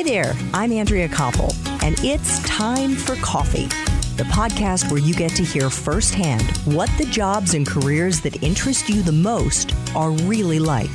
Hi there, I'm Andrea Koppel, and it's time for coffee, the podcast where you get to hear firsthand what the jobs and careers that interest you the most are really like.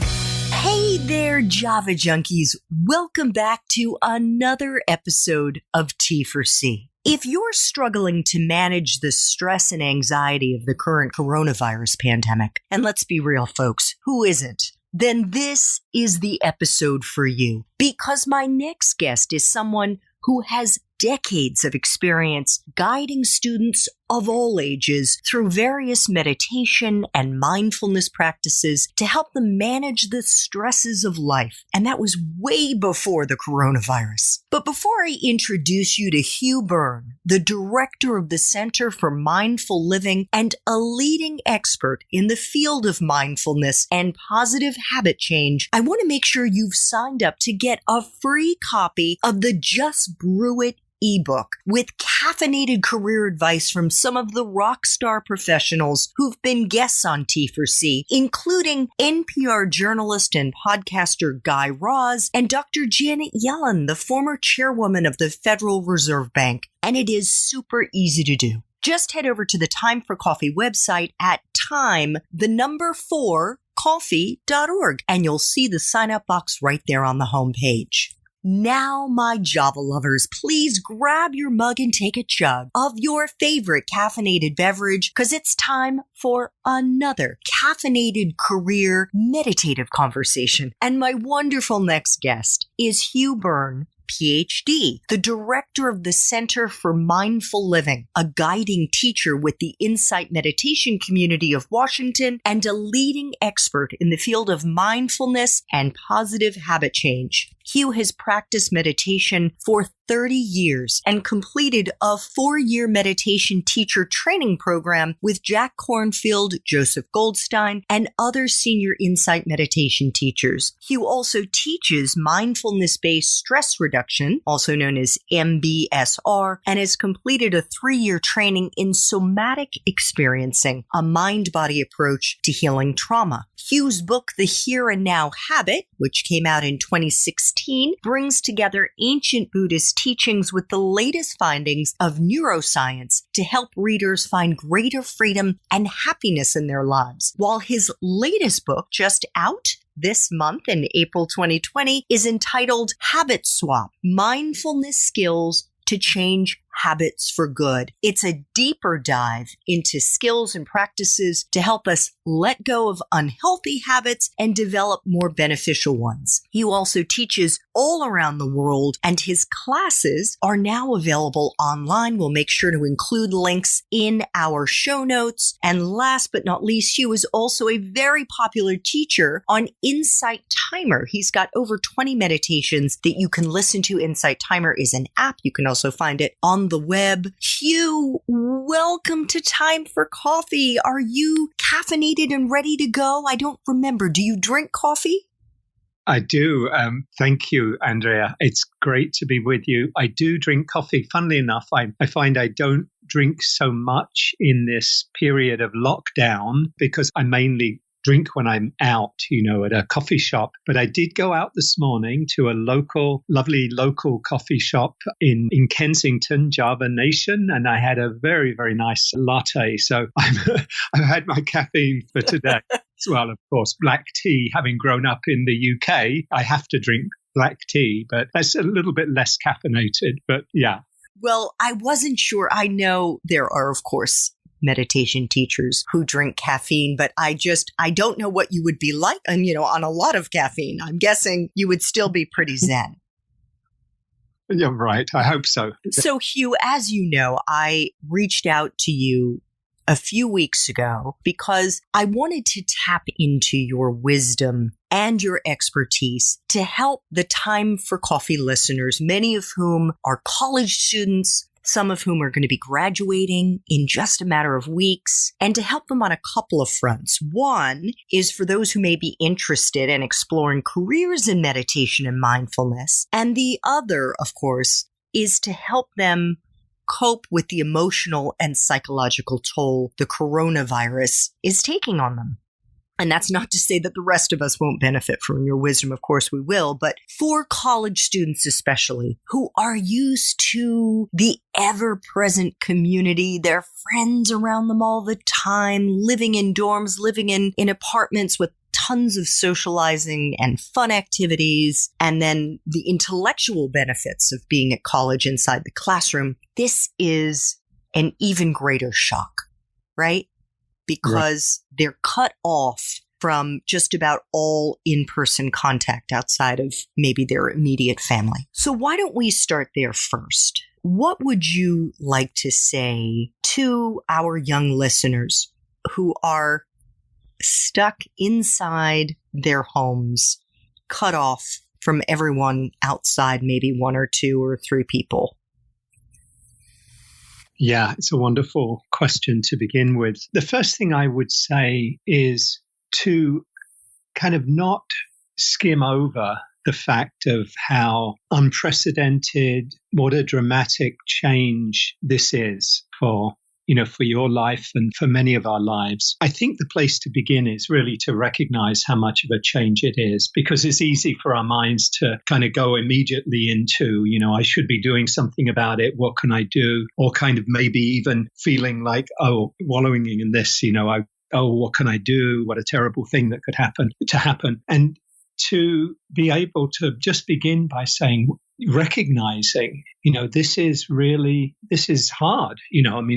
Hey there, Java junkies. Welcome back to another episode of T for C. If you're struggling to manage the stress and anxiety of the current coronavirus pandemic, and let's be real, folks, who isn't? Then this is the episode for you, because my next guest is someone who has decades of experience guiding students of all ages through various meditation and mindfulness practices to help them manage the stresses of life. And that was way before the coronavirus. But before I introduce you to Hugh Byrne, the director of the Center for Mindful Living and a leading expert in the field of mindfulness and positive habit change, I want to make sure you've signed up to get a free copy of the Just Bruit ebook with caffeinated career advice from some of the rock star professionals who've been guests on T4C, including NPR journalist and podcaster Guy Raz and Dr. Janet Yellen, the former chairwoman of the Federal Reserve Bank. And it is super easy to do. Just head over to the Time for Coffee website at time4coffee.org, and you'll see the sign-up box right there on the homepage. Now, my Java lovers, please grab your mug and take a chug of your favorite caffeinated beverage, because it's time for another caffeinated career meditative conversation. And my wonderful next guest is Hugh Byrne PhD, the director of the Center for Mindful Living, a guiding teacher with the Insight Meditation community of Washington, and a leading expert in the field of mindfulness and positive habit change. Hugh has practiced meditation for 30 years and completed a 4-year meditation teacher training program with Jack Kornfield, Joseph Goldstein, and other senior Insight meditation teachers. Hugh also teaches mindfulness-based stress reduction, also known as MBSR, and has completed a 3-year training in somatic experiencing, a mind-body approach to healing trauma. Hugh's book, The Here and Now Habit, which came out in 2016, brings together ancient Buddhist teachings with the latest findings of neuroscience to help readers find greater freedom and happiness in their lives. While his latest book, just out this month in April 2020, is entitled Habit Swap: Mindfulness Skills to Change Habits for Good. It's a deeper dive into skills and practices to help us let go of unhealthy habits and develop more beneficial ones. He also teaches all around the world, and his classes are now available online. We'll make sure to include links in our show notes. And last but not least, Hugh is also a very popular teacher on Insight Timer. He's got over 20 meditations that you can listen to. Insight Timer is an app. You can also find it on the web. Hugh, welcome to Time for Coffee. Are you caffeinated and ready to go? I don't remember. Do you drink coffee? I do. Thank you, Andrea. It's great to be with you. I do drink coffee. Funnily enough, I find I don't drink so much in this period of lockdown because I mainly drink when I'm out, at a coffee shop. But I did go out this morning to a lovely local coffee shop in Kensington, Java Nation, and I had a very, very nice latte. So I've had my caffeine for today. As well, of course, black tea. Having grown up in the UK, I have to drink black tea, but that's a little bit less caffeinated. But yeah. Well, I wasn't sure. I know there are, of course, meditation teachers who drink caffeine, but I don't know what you would be like, on a lot of caffeine. I'm guessing you would still be pretty zen. You're right. I hope so. So, Hugh, as you know, I reached out to you a few weeks ago because I wanted to tap into your wisdom and your expertise to help the Time for Coffee listeners, many of whom are college students, some of whom are going to be graduating in just a matter of weeks, and to help them on a couple of fronts. One is for those who may be interested in exploring careers in meditation and mindfulness. And the other, of course, is to help them cope with the emotional and psychological toll the coronavirus is taking on them. And that's not to say that the rest of us won't benefit from your wisdom. Of course we will. But for college students especially, who are used to the ever-present community, their friends around them all the time, living in dorms, living in apartments with tons of socializing and fun activities, and then the intellectual benefits of being at college inside the classroom, this is an even greater shock, right? Because they're cut off from just about all in-person contact outside of maybe their immediate family. So why don't we start there first? What would you like to say to our young listeners who are stuck inside their homes, cut off from everyone outside, maybe one or two or three people? Yeah, it's a wonderful question to begin with. The first thing I would say is to kind of not skim over the fact of how unprecedented, what a dramatic change this is for your life and for many of our lives. I think the place to begin is really to recognize how much of a change it is, because it's easy for our minds to kind of go immediately into, I should be doing something about it. What can I do? Or kind of maybe even feeling like, wallowing in this, what can I do? What a terrible thing that could happen. And to be able to just begin by saying, recognizing, this is hard.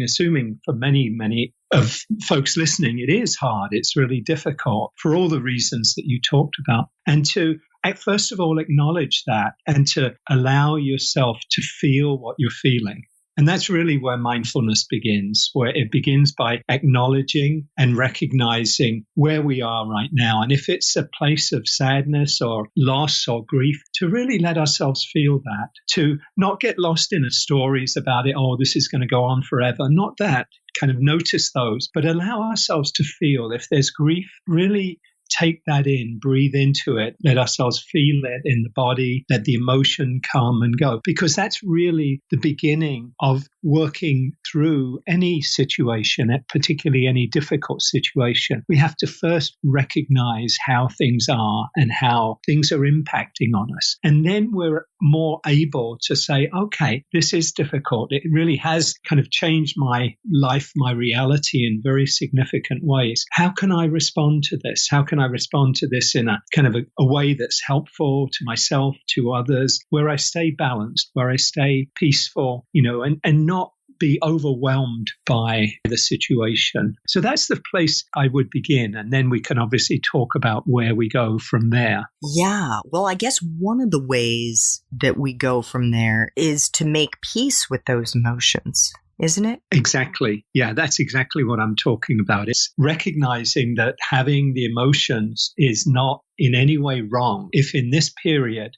Assuming for many of folks listening, it is hard. It's really difficult for all the reasons that you talked about. And to, first of all, acknowledge that and to allow yourself to feel what you're feeling. And that's really where mindfulness begins, where it begins by acknowledging and recognizing where we are right now. And if it's a place of sadness or loss or grief, to really let ourselves feel that, to not get lost in stories about it, this is going to go on forever. Not that, kind of notice those, but allow ourselves to feel. If there's grief, really take that in, breathe into it, let ourselves feel it in the body, let the emotion come and go, because that's really the beginning of working through any situation, particularly any difficult situation. We have to first recognize how things are and how things are impacting on us. And then we're more able to say, okay, this is difficult. It really has kind of changed my life, my reality in very significant ways. How can I respond to this? How can I respond to this in a kind of a way that's helpful to myself, to others, where I stay balanced, where I stay peaceful, and not be overwhelmed by the situation. So that's the place I would begin. And then we can obviously talk about where we go from there. Yeah. Well, I guess one of the ways that we go from there is to make peace with those emotions, isn't it? Exactly. Yeah, that's exactly what I'm talking about. It's recognizing that having the emotions is not in any way wrong. If in this period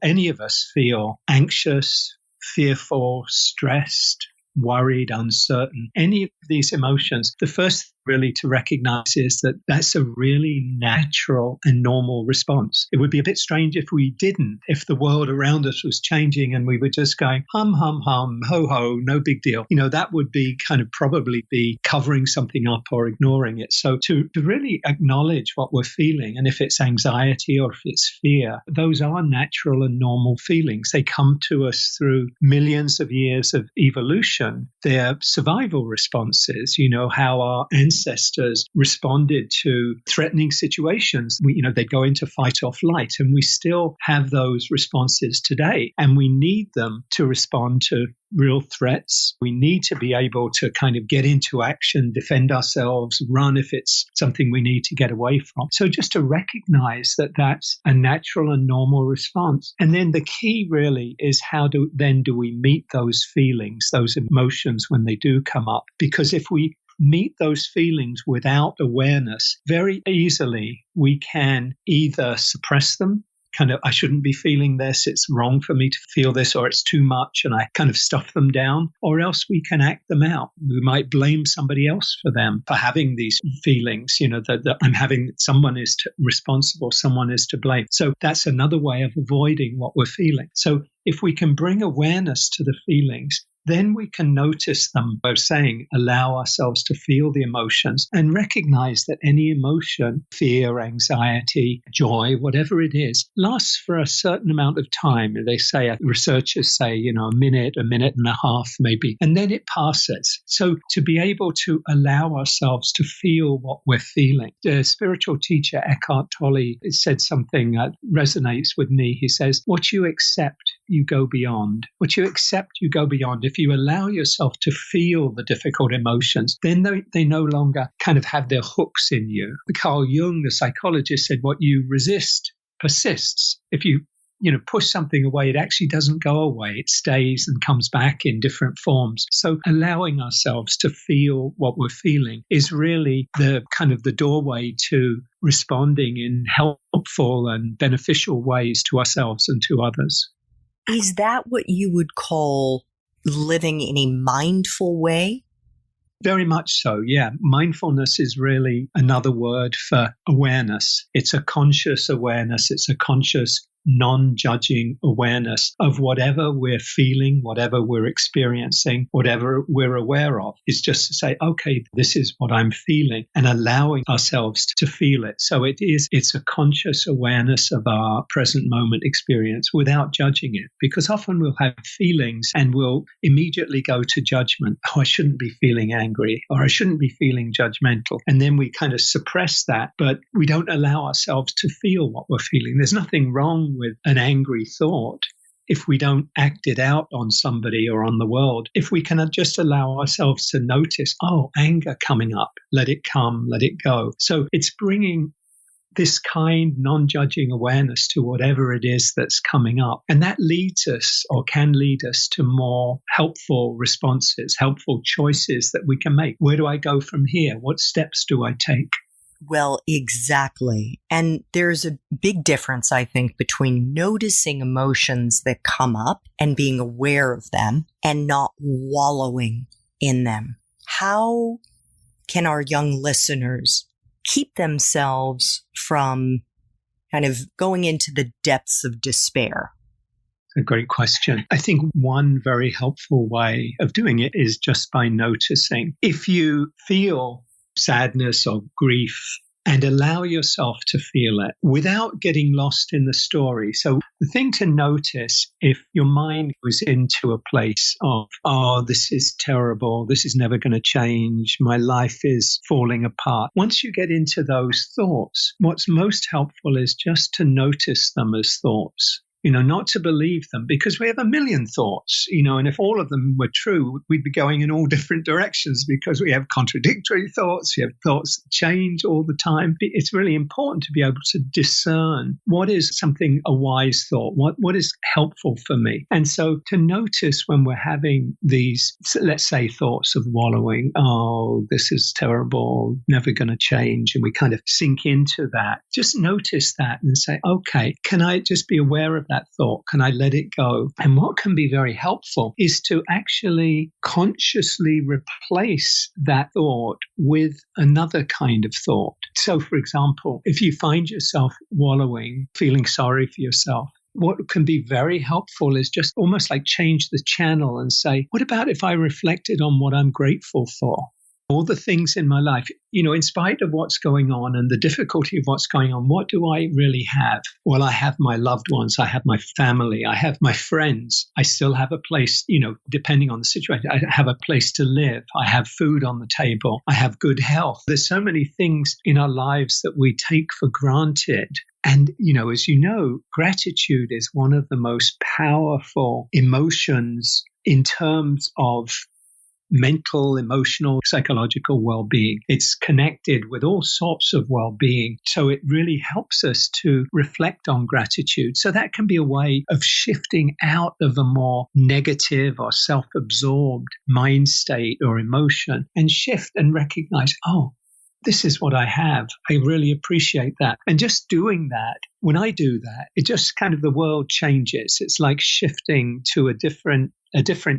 any of us feel anxious, fearful, stressed, worried, uncertain, any of these emotions, the first really to recognize is that that's a really natural and normal response. It would be a bit strange if we didn't, if the world around us was changing and we were just going hum, hum, hum, ho, ho, no big deal. That would be kind of probably be covering something up or ignoring it. So to really acknowledge what we're feeling, and if it's anxiety or if it's fear, those are natural and normal feelings. They come to us through millions of years of evolution. They're survival responses, how our ancestors responded to threatening situations. They go into fight or flight, and we still have those responses today. And we need them to respond to real threats. We need to be able to kind of get into action, defend ourselves, run if it's something we need to get away from. So just to recognize that that's a natural and normal response. And then the key really is how do we meet those feelings, those emotions when they do come up? Because if we meet those feelings without awareness, very easily we can either suppress them, I shouldn't be feeling this, it's wrong for me to feel this, or it's too much, and I kind of stuff them down, or else we can act them out. We might blame somebody else for having these feelings, that I'm having, someone is responsible, someone is to blame. So that's another way of avoiding what we're feeling. So if we can bring awareness to the feelings, then we can notice them. I was saying, allow ourselves to feel the emotions and recognize that any emotion, fear, anxiety, joy, whatever it is, lasts for a certain amount of time. They say, researchers say, a minute and a half maybe, and then it passes. So to be able to allow ourselves to feel what we're feeling. The spiritual teacher Eckhart Tolle said something that resonates with me. He says, what you accept, you go beyond. What you accept, you go beyond. If you allow yourself to feel the difficult emotions, then they no longer kind of have their hooks in you. Carl Jung, the psychologist, said what you resist persists. If you push something away, it actually doesn't go away. It stays and comes back in different forms. So allowing ourselves to feel what we're feeling is really the kind of the doorway to responding in helpful and beneficial ways to ourselves and to others. Is that what you would call living in a mindful way? Very much so, yeah. Mindfulness is really another word for awareness. It's a conscious awareness. It's a conscious non-judging awareness of whatever we're feeling, whatever we're experiencing, whatever we're aware of. It's just to say, okay, this is what I'm feeling, and allowing ourselves to feel it. So it's a conscious awareness of our present moment experience without judging it, because often we'll have feelings and we'll immediately go to judgment. Oh, I shouldn't be feeling angry, or I shouldn't be feeling judgmental. And then we kind of suppress that, but we don't allow ourselves to feel what we're feeling. There's nothing wrong with an angry thought if we don't act it out on somebody or on the world. If we can just allow ourselves to notice, anger coming up, let it come, let it go. So it's bringing this kind non-judging awareness to whatever it is that's coming up. And that leads us, or can lead us, to more helpful responses, helpful choices that we can make. Where do I go from here? What steps do I take? Well, exactly. And there's a big difference, I think, between noticing emotions that come up and being aware of them and not wallowing in them. How can our young listeners keep themselves from kind of going into the depths of despair? A great question. I think one very helpful way of doing it is just by noticing. If you feel sadness or grief, and allow yourself to feel it without getting lost in the story. So the thing to notice, if your mind was into a place of, this is terrible, this is never going to change, my life is falling apart. Once you get into those thoughts, what's most helpful is just to notice them as thoughts. Not to believe them, because we have a million thoughts, and if all of them were true, we'd be going in all different directions, because we have contradictory thoughts, we have thoughts that change all the time. It's really important to be able to discern what is a wise thought, what is helpful for me. And so to notice when we're having these, let's say, thoughts of wallowing, this is terrible, never going to change, and we kind of sink into that. Just notice that and say, okay, can I just be aware of that thought? Can I let it go? And what can be very helpful is to actually consciously replace that thought with another kind of thought. So, for example, if you find yourself wallowing, feeling sorry for yourself, what can be very helpful is just almost like change the channel and say, what about if I reflected on what I'm grateful for? All the things in my life, in spite of what's going on and the difficulty of what's going on, what do I really have? Well, I have my loved ones, I have my family, I have my friends, I still have a place, depending on the situation, I have a place to live, I have food on the table, I have good health. There's so many things in our lives that we take for granted. And, as you know, gratitude is one of the most powerful emotions in terms of mental, emotional, psychological well-being. It's connected with all sorts of well-being. So it really helps us to reflect on gratitude. So that can be a way of shifting out of a more negative or self-absorbed mind state or emotion and shift and recognize, this is what I have. I really appreciate that. And just doing that, when I do that, it just kind of the world changes. It's like shifting to a different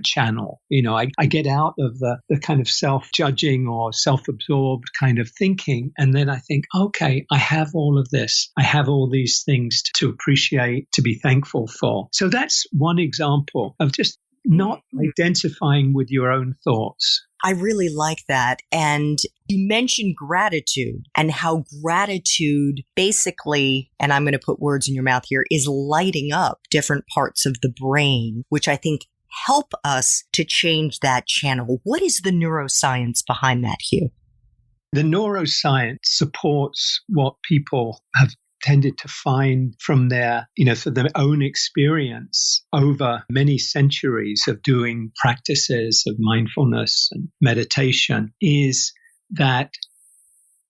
channel. I get out of the kind of self-judging or self-absorbed kind of thinking. And then I think, okay, I have all of this. I have all these things to appreciate, to be thankful for. So that's one example of just not identifying with your own thoughts. I really like that. And you mentioned gratitude and how gratitude basically, and I'm going to put words in your mouth here, is lighting up different parts of the brain, which I think help us to change that channel. What is the neuroscience behind that, Hugh? The neuroscience supports what people have tended to find from their, for their own experience over many centuries of doing practices of mindfulness and meditation, is that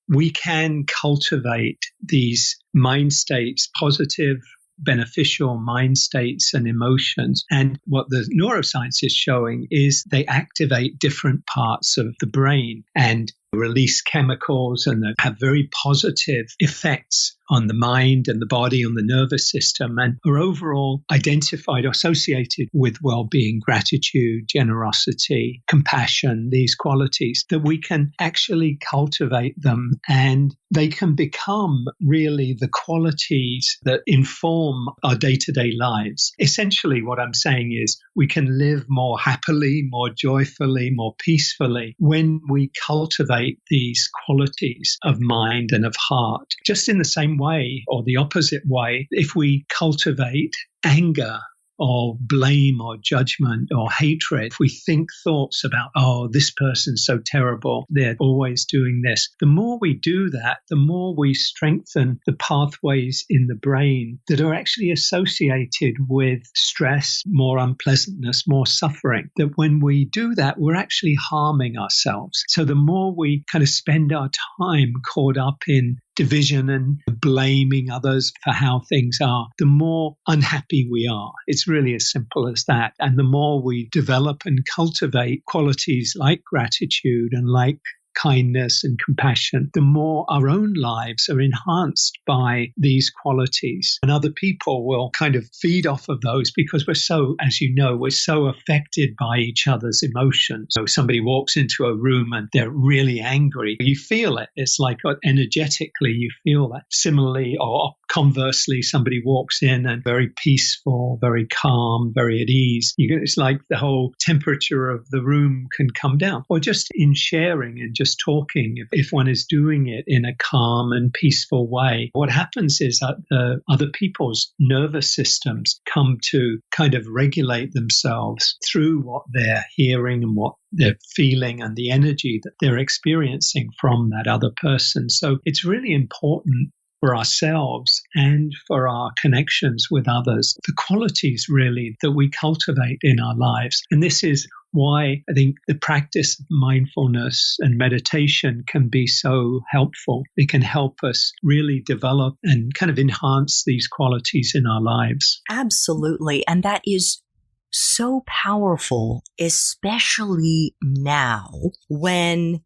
we can cultivate these mind states, positive, beneficial mind states and emotions. And what the neuroscience is showing is they activate different parts of the brain and release chemicals and have very positive effects on the mind and the body, on the nervous system, and are overall identified or associated with well-being, gratitude, generosity, compassion, these qualities, that we can actually cultivate them and they can become really the qualities that inform our day-to-day lives. Essentially, what I'm saying is we can live more happily, more joyfully, more peacefully when we cultivate these qualities of mind and of heart. Just in the same way, or the opposite way, if we cultivate anger or blame or judgment or hatred, if we think thoughts about, oh, this person's so terrible, they're always doing this, the more we do that, the more we strengthen the pathways in the brain that are actually associated with stress, more unpleasantness, more suffering. That when we do that, we're actually harming ourselves. So the more we kind of spend our time caught up in division and blaming others for how things are, the more unhappy we are. It's really as simple as that. And the more we develop and cultivate qualities like gratitude and like kindness and compassion, the more our own lives are enhanced by these qualities. And other people will kind of feed off of those because we're so, as you know, we're so affected by each other's emotions. So somebody walks into a room and they're really angry. You feel it. It's like energetically you feel that. Similarly, or conversely, somebody walks in and very peaceful, very calm, very at ease. It's like the whole temperature of the room can come down. Or just in sharing and just talking, if one is doing it in a calm and peaceful way, what happens is that other people's nervous systems come to kind of regulate themselves through what they're hearing and what they're feeling and the energy that they're experiencing from that other person. So it's really important for ourselves and for our connections with others, the qualities really that we cultivate in our lives. And this is why I think the practice of mindfulness and meditation can be so helpful. It can help us really develop and kind of enhance these qualities in our lives. Absolutely. And that is so powerful, especially now when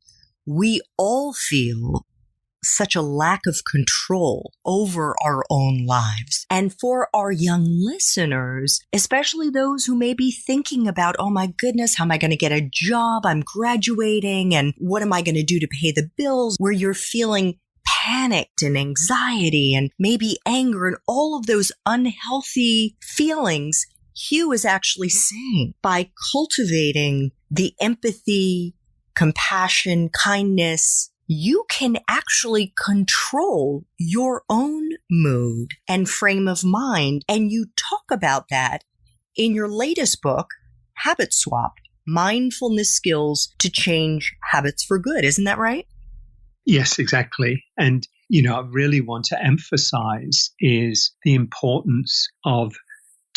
we all feel such a lack of control over our own lives. And for our young listeners, especially those who may be thinking about, oh my goodness, how am I going to get a job? I'm graduating and what am I going to do to pay the bills? Where you're feeling panicked and anxiety and maybe anger and all of those unhealthy feelings. Hugh is actually saying by cultivating the empathy, compassion, kindness, you can actually control your own mood and frame of mind. And you talk about that in your latest book, Habit Swap, Mindfulness Skills to Change Habits for Good. Isn't that right? Yes, exactly. And, I really want to emphasize is the importance of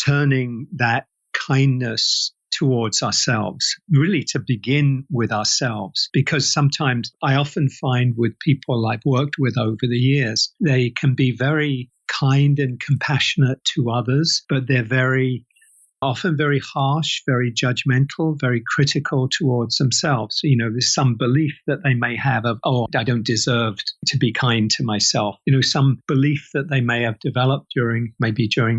turning that kindness towards ourselves, really to begin with ourselves. Because sometimes I often find with people I've worked with over the years, they can be very kind and compassionate to others, but they're often very harsh, very judgmental, very critical towards themselves. There's some belief that they may have of, oh, I don't deserve to be kind to myself. Some belief that they may have developed during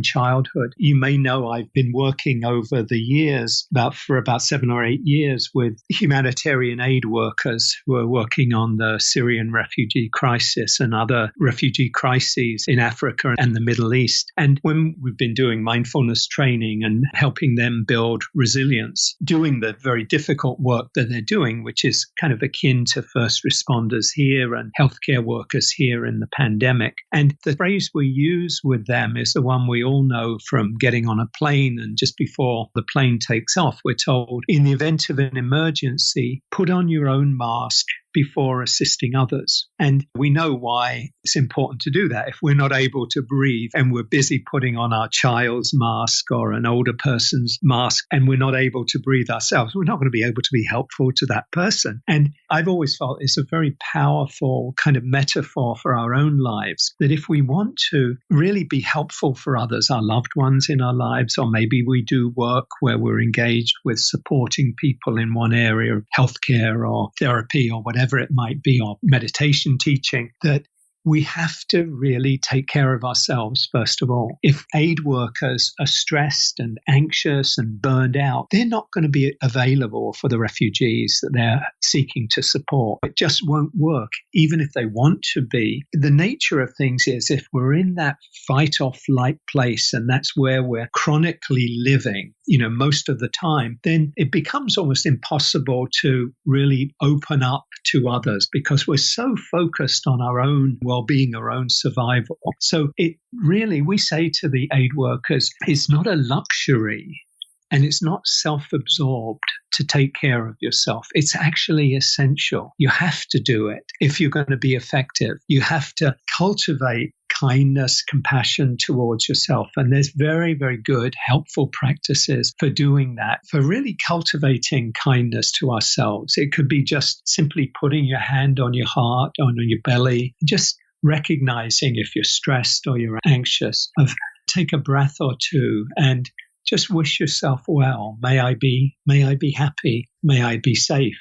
childhood. You may know I've been working over the years, for about 7 or 8 years, with humanitarian aid workers who are working on the Syrian refugee crisis and other refugee crises in Africa and the Middle East. And when we've been doing mindfulness training and helping them build resilience, doing the very difficult work that they're doing, which is kind of akin to first responders here and healthcare workers here in the pandemic. And the phrase we use with them is the one we all know from getting on a plane, and just before the plane takes off, we're told, in the event of an emergency, put on your own mask before assisting others. And we know why it's important to do that. If we're not able to breathe and we're busy putting on our child's mask or an older person's mask and we're not able to breathe ourselves, we're not going to be able to be helpful to that person. And I've always felt it's a very powerful kind of metaphor for our own lives, that if we want to really be helpful for others, our loved ones in our lives, or maybe we do work where we're engaged with supporting people in one area of healthcare or therapy or whatever it might be, or meditation teaching, that we have to really take care of ourselves, first of all. If aid workers are stressed and anxious and burned out, they're not going to be available for the refugees that they're seeking to support. It just won't work, even if they want to be. The nature of things is if we're in that fight or flight place, and that's where we're chronically living, most of the time, then it becomes almost impossible to really open up to others because we're so focused on our own well-being, our own survival. So it really, we say to the aid workers, it's not a luxury and it's not self-absorbed to take care of yourself. It's actually essential. You have to do it if you're going to be effective. You have to cultivate kindness, compassion towards yourself. And there's very, very good, helpful practices for doing that, for really cultivating kindness to ourselves. It could be just simply putting your hand on your heart, on your belly, just recognizing if you're stressed or you're anxious, take a breath or two and just wish yourself well. May I be happy. May I be safe.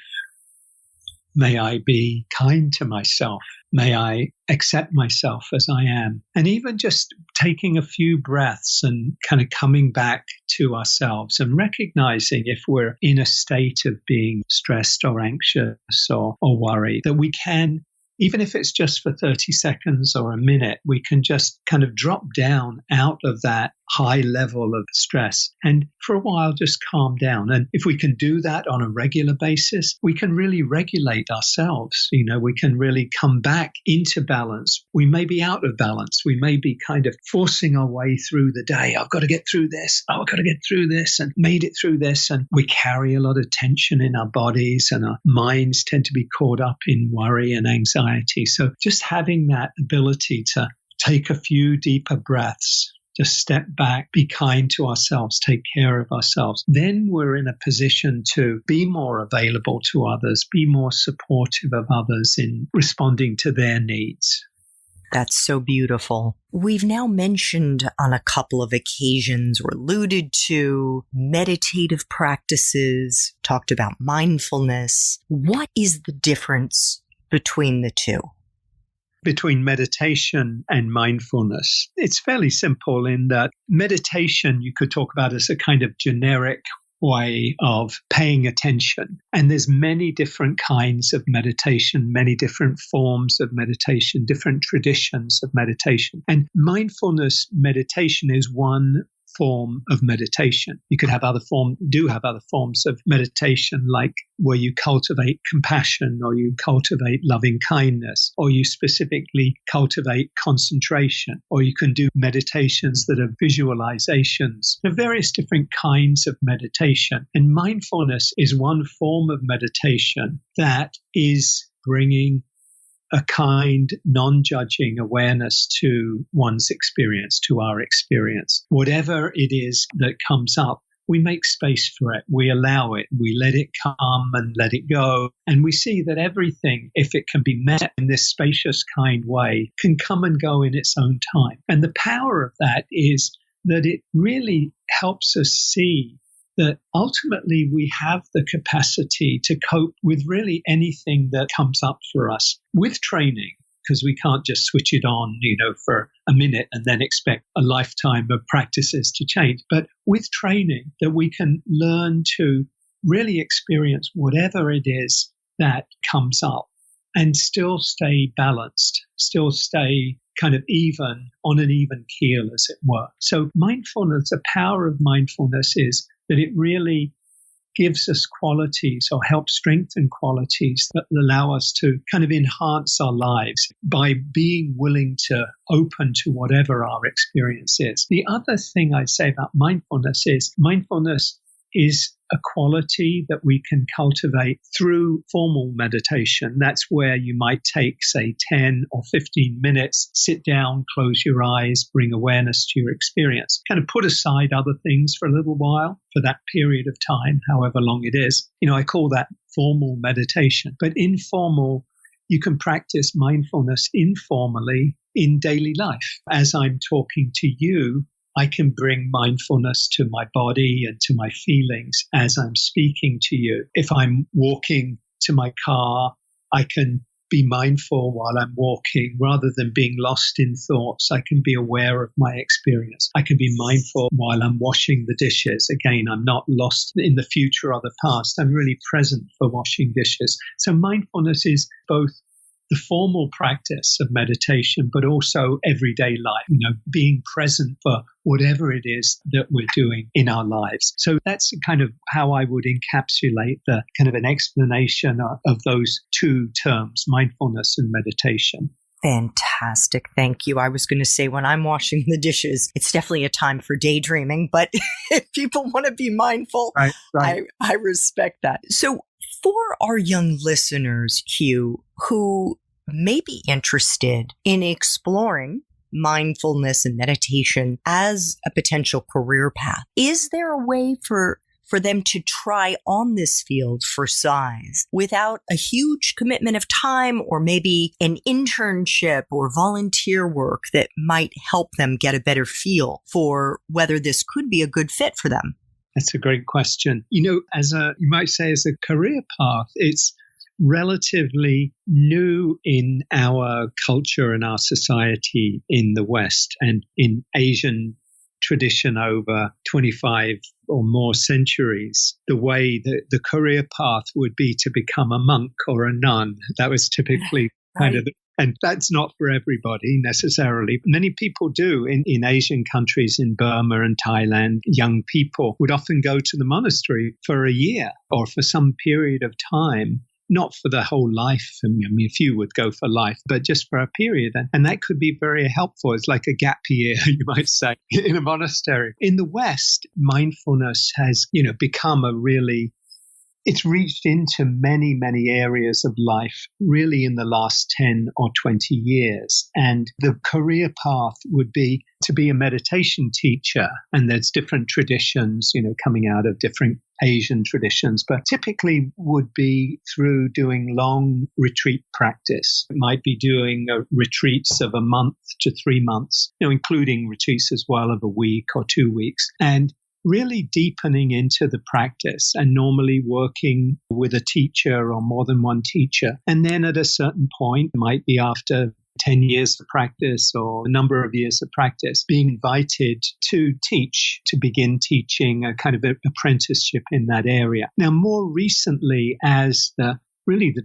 May I be kind to myself. May I accept myself as I am. And even just taking a few breaths and kind of coming back to ourselves and recognizing if we're in a state of being stressed or anxious or worried, that we can, even if it's just for 30 seconds or a minute, we can just kind of drop down out of that high level of stress and for a while just calm down. And if we can do that on a regular basis, we can really regulate ourselves. We can really come back into balance. We may be out of balance. We may be kind of forcing our way through the day. I've got to get through this. Oh, I've got to get through this and made it through this. And we carry a lot of tension in our bodies and our minds tend to be caught up in worry and anxiety. So just having that ability to take a few deeper breaths, just step back, be kind to ourselves, take care of ourselves. Then we're in a position to be more available to others, be more supportive of others in responding to their needs. That's so beautiful. We've now mentioned on a couple of occasions or alluded to meditative practices, talked about mindfulness. What is the difference between the two? Between meditation and mindfulness, it's fairly simple in that meditation you could talk about as a kind of generic way of paying attention. And there's many different kinds of meditation, many different forms of meditation, different traditions of meditation. And mindfulness meditation is one form of meditation. You could have other forms of meditation, like where you cultivate compassion or you cultivate loving kindness, or you specifically cultivate concentration, or you can do meditations that are visualizations. There are various different kinds of meditation. And mindfulness is one form of meditation that is bringing a kind, non-judging awareness to one's experience, to our experience. Whatever it is that comes up, we make space for it. We allow it. We let it come and let it go. And we see that everything, if it can be met in this spacious, kind way, can come and go in its own time. And the power of that is that it really helps us see that ultimately we have the capacity to cope with really anything that comes up for us with training, because we can't just switch it on, for a minute and then expect a lifetime of practices to change. But with training, that we can learn to really experience whatever it is that comes up and still stay balanced, still stay kind of on an even keel, as it were. So mindfulness, the power of mindfulness is that it really gives us qualities or helps strengthen qualities that allow us to kind of enhance our lives by being willing to open to whatever our experience is. The other thing I say about mindfulness is a quality that we can cultivate through formal meditation. That's where you might take, say, 10 or 15 minutes, sit down, close your eyes, bring awareness to your experience, kind of put aside other things for a little while for that period of time, however long it is. I call that formal meditation. But informal, you can practice mindfulness informally in daily life. As I'm talking to you, I can bring mindfulness to my body and to my feelings as I'm speaking to you. If I'm walking to my car, I can be mindful while I'm walking rather than being lost in thoughts. I can be aware of my experience. I can be mindful while I'm washing the dishes. Again, I'm not lost in the future or the past. I'm really present for washing dishes. So mindfulness is both the formal practice of meditation, but also everyday life, being present for whatever it is that we're doing in our lives. So that's kind of how I would encapsulate the kind of an explanation of those two terms, mindfulness and meditation. Fantastic. Thank you. I was going to say when I'm washing the dishes, it's definitely a time for daydreaming, but if people want to be mindful, right. I respect that. So for our young listeners, Hugh, who may be interested in exploring mindfulness and meditation as a potential career path, is there a way for them to try on this field for size without a huge commitment of time or maybe an internship or volunteer work that might help them get a better feel for whether this could be a good fit for them? That's a great question. You might say as a career path, it's relatively new in our culture and our society in the West and in Asian tradition over 25 or more centuries. The way that the career path would be to become a monk or a nun. That was typically kind of, and that's not for everybody necessarily. Many people do in Asian countries, in Burma and Thailand. Young people would often go to the monastery for a year or for some period of time. Not for the whole life. I mean, a few would go for life, but just for a period. And that could be very helpful. It's like a gap year, you might say, in a monastery. In the West, mindfulness has, become it's reached into many, many areas of life, really in the last 10 or 20 years. And the career path would be to be a meditation teacher. And there's different traditions, coming out of different Asian traditions, but typically would be through doing long retreat practice. It might be doing retreats of a month to 3 months, including retreats as well of a week or 2 weeks. And really deepening into the practice and normally working with a teacher or more than one teacher. And then at a certain point, it might be after 10 years of practice or a number of years of practice, being invited to teach, to begin teaching a kind of apprenticeship in that area. Now, more recently, as the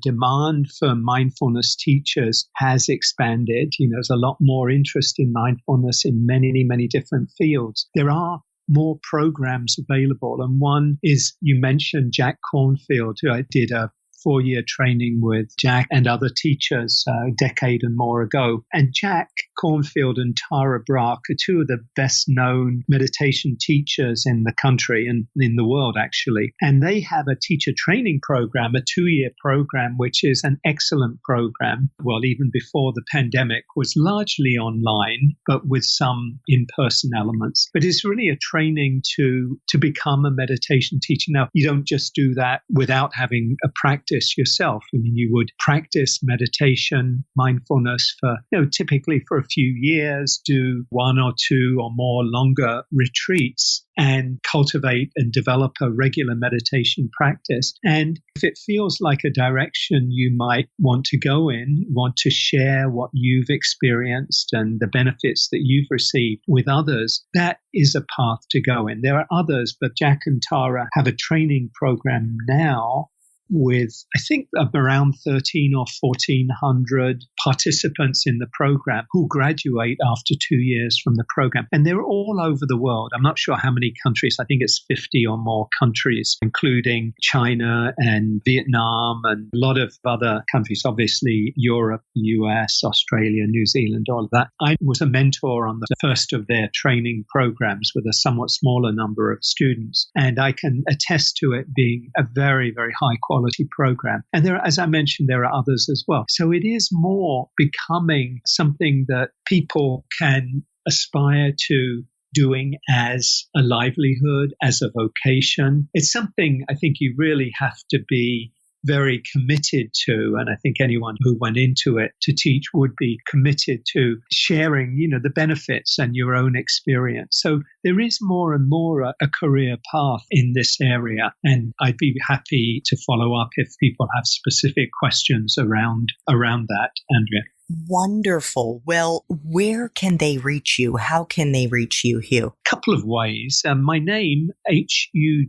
demand for mindfulness teachers has expanded, there's a lot more interest in mindfulness in many, many different fields. There are more programs available. And one is, you mentioned Jack Cornfield, who I did a 4-year training with Jack and other teachers a decade and more ago. And Jack Cornfield and Tara Brach are two of the best known meditation teachers in the country and in the world, actually. And they have a teacher training program, a 2-year program, which is an excellent program. Well, even before the pandemic, was largely online, but with some in-person elements. But it's really a training to become a meditation teacher. Now, you don't just do that without having a practice yourself. I mean, you would practice meditation, mindfulness for, typically for a few years, do 1 or 2 or more longer retreats and cultivate and develop a regular meditation practice. And if it feels like a direction you might want to go in, want to share what you've experienced and the benefits that you've received with others, that is a path to go in. There are others, but Jack and Tara have a training program now with, I think, around 13 or 1400 participants in the program who graduate after 2 years from the program. And they're all over the world. I'm not sure how many countries. I think it's 50 or more countries, including China and Vietnam and a lot of other countries, obviously Europe, US, Australia, New Zealand, all of that. I was a mentor on the first of their training programs with a somewhat smaller number of students. And I can attest to it being a very, very high quality program. And there, as I mentioned, there are others as well. So it is more becoming something that people can aspire to doing as a livelihood, as a vocation. It's something I think you really have to be very committed to. And I think anyone who went into it to teach would be committed to sharing, the benefits and your own experience. So there is more and more a career path in this area. And I'd be happy to follow up if people have specific questions around that, Andrea. Wonderful. Well, where can they reach you? How can they reach you, Hugh? A couple of ways. My name, Hugh,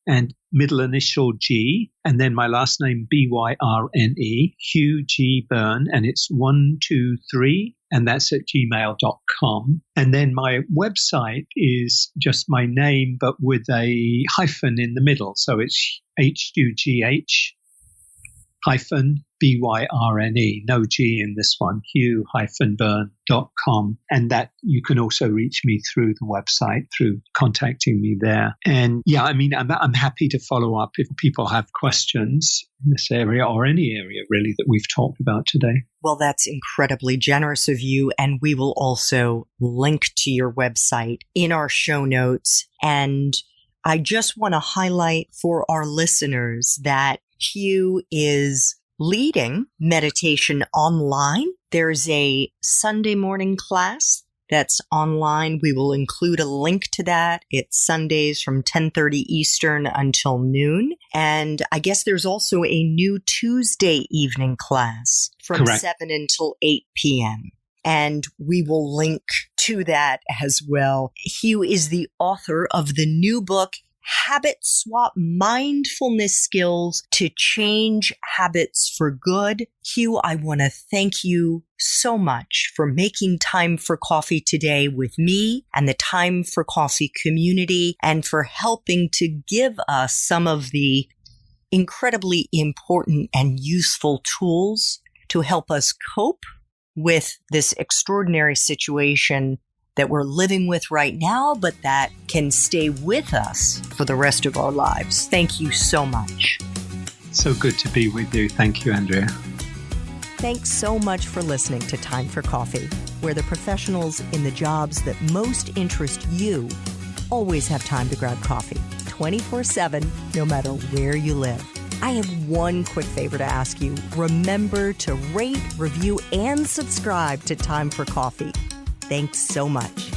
and middle initial G, and then my last name, Byrne, Hugh G. Byrne, and it's 123, and that's at gmail.com. And then my website is just my name, but with a hyphen in the middle. So it's HUGH-BYRNE, no G in this one, hugh-byrne.com. And that you can also reach me through the website, through contacting me there. And I'm happy to follow up if people have questions in this area or any area really that we've talked about today. Well, that's incredibly generous of you. And we will also link to your website in our show notes. And I just want to highlight for our listeners that Hugh is leading meditation online. There's a Sunday morning class that's online. We will include a link to that. It's Sundays from 10:30 Eastern until noon. And I guess there's also a new Tuesday evening class from Correct. 7 until 8 p.m. And we will link to that as well. Hugh is the author of the new book, Habit Swap Mindfulness Skills to Change Habits for Good. Hugh, I want to thank you so much for making time for coffee today with me and the Time for Coffee community, and for helping to give us some of the incredibly important and useful tools to help us cope with this extraordinary situation that we're living with right now, but that can stay with us for the rest of our lives. Thank you so much. So good to be with you. Thank you, Andrea. Thanks so much for listening to Time for Coffee, where the professionals in the jobs that most interest you always have time to grab coffee, 24/7, no matter where you live. I have one quick favor to ask you. Remember to rate, review, and subscribe to Time for Coffee. Thanks so much.